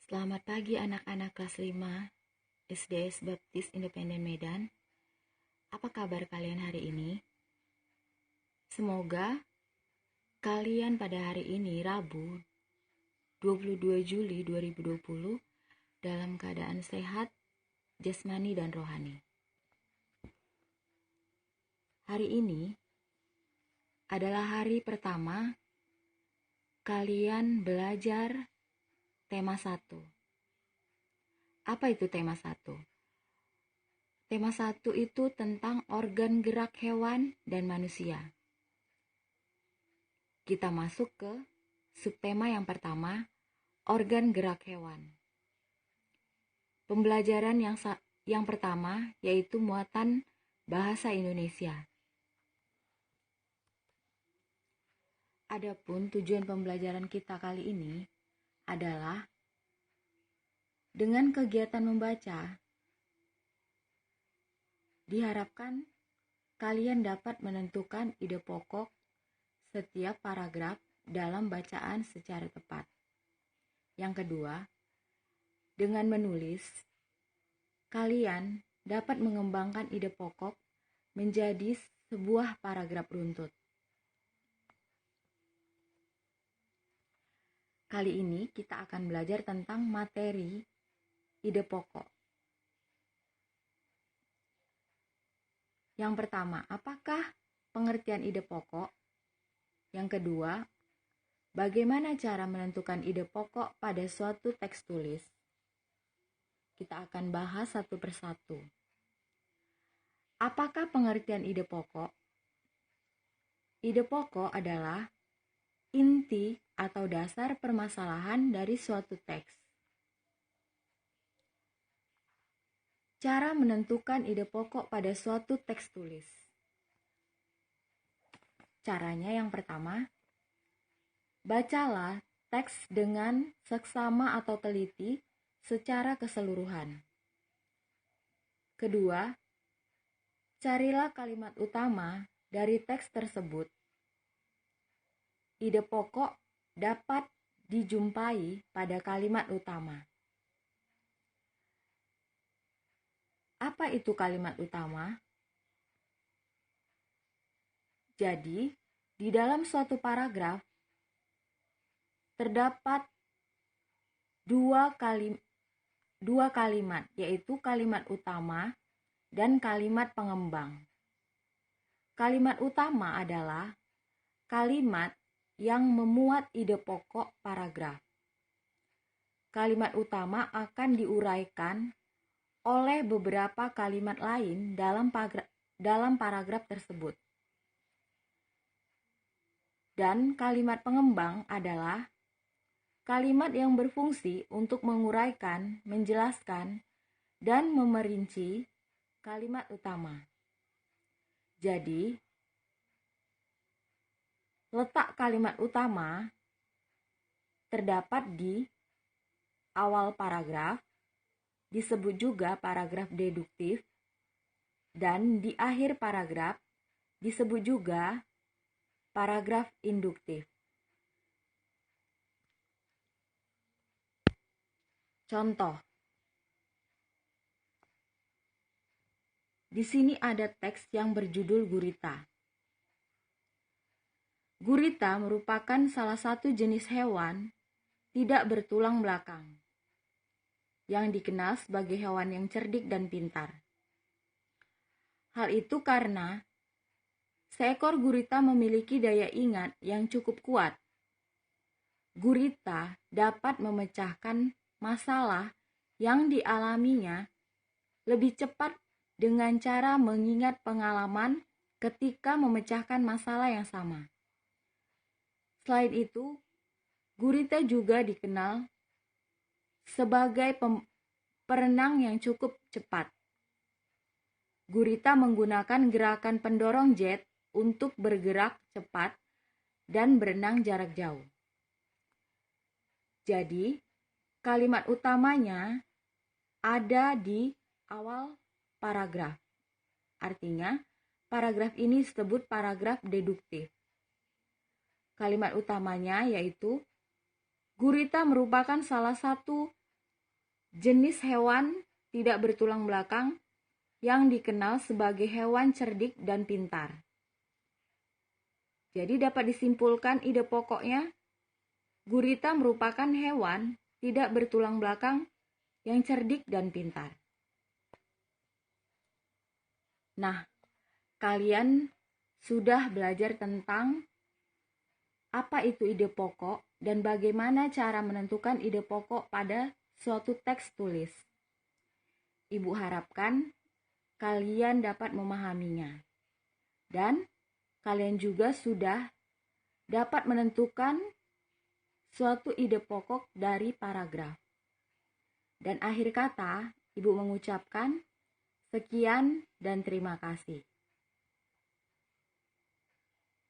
Selamat pagi anak-anak kelas 5 SDS Baptis Independen Medan. Apa kabar kalian hari ini? Semoga kalian pada hari ini Rabu 22 Juli 2020 dalam keadaan sehat, jasmani dan rohani. Hari ini adalah hari pertama kalian belajar tema 1. Apa itu tema 1? Tema 1 itu tentang organ gerak hewan dan manusia. Kita masuk ke subtema yang pertama, organ gerak hewan. Pembelajaran yang pertama yaitu muatan bahasa Indonesia. Adapun tujuan pembelajaran kita kali ini adalah dengan kegiatan membaca, diharapkan kalian dapat menentukan ide pokok setiap paragraf dalam bacaan secara tepat. Yang kedua, dengan menulis, kalian dapat mengembangkan ide pokok menjadi sebuah paragraf runtut. Kali ini kita akan belajar tentang materi ide pokok. Yang pertama, apakah pengertian ide pokok? Yang kedua, bagaimana cara menentukan ide pokok pada suatu teks tulis? Kita akan bahas satu persatu. Apakah pengertian ide pokok? Ide pokok adalah inti atau dasar permasalahan dari suatu teks. Cara menentukan ide pokok pada suatu teks tulis. Caranya yang pertama, bacalah teks dengan seksama atau teliti secara keseluruhan. Kedua, carilah kalimat utama dari teks tersebut. Ide pokok dapat dijumpai pada kalimat utama. Apa itu kalimat utama? Jadi, di dalam suatu paragraf terdapat dua kalimat, yaitu kalimat utama dan kalimat pengembang. Kalimat utama adalah kalimat yang memuat ide pokok paragraf. Kalimat utama akan diuraikan oleh beberapa kalimat lain dalam paragraf tersebut. Dan kalimat pengembang adalah kalimat yang berfungsi untuk menguraikan, menjelaskan, dan memerinci kalimat utama. Jadi, letak kalimat utama terdapat di awal paragraf, disebut juga paragraf deduktif, dan di akhir paragraf disebut juga paragraf induktif. Contoh. Di sini ada teks yang berjudul gurita. Gurita merupakan salah satu jenis hewan tidak bertulang belakang, yang dikenal sebagai hewan yang cerdik dan pintar. Hal itu karena seekor gurita memiliki daya ingat yang cukup kuat. Gurita dapat memecahkan masalah yang dialaminya lebih cepat dengan cara mengingat pengalaman ketika memecahkan masalah yang sama. Selain itu, gurita juga dikenal sebagai perenang yang cukup cepat. Gurita menggunakan gerakan pendorong jet untuk bergerak cepat dan berenang jarak jauh. Jadi, kalimat utamanya ada di awal paragraf. Artinya, paragraf ini disebut paragraf deduktif. Kalimat utamanya yaitu, gurita merupakan salah satu jenis hewan tidak bertulang belakang yang dikenal sebagai hewan cerdik dan pintar. Jadi dapat disimpulkan ide pokoknya, gurita merupakan hewan tidak bertulang belakang yang cerdik dan pintar. Nah, kalian sudah belajar tentang apa itu ide pokok dan bagaimana cara menentukan ide pokok pada suatu teks tulis. Ibu harapkan kalian dapat memahaminya. Dan kalian juga sudah dapat menentukan suatu ide pokok dari paragraf. Dan akhir kata, Ibu mengucapkan sekian dan terima kasih.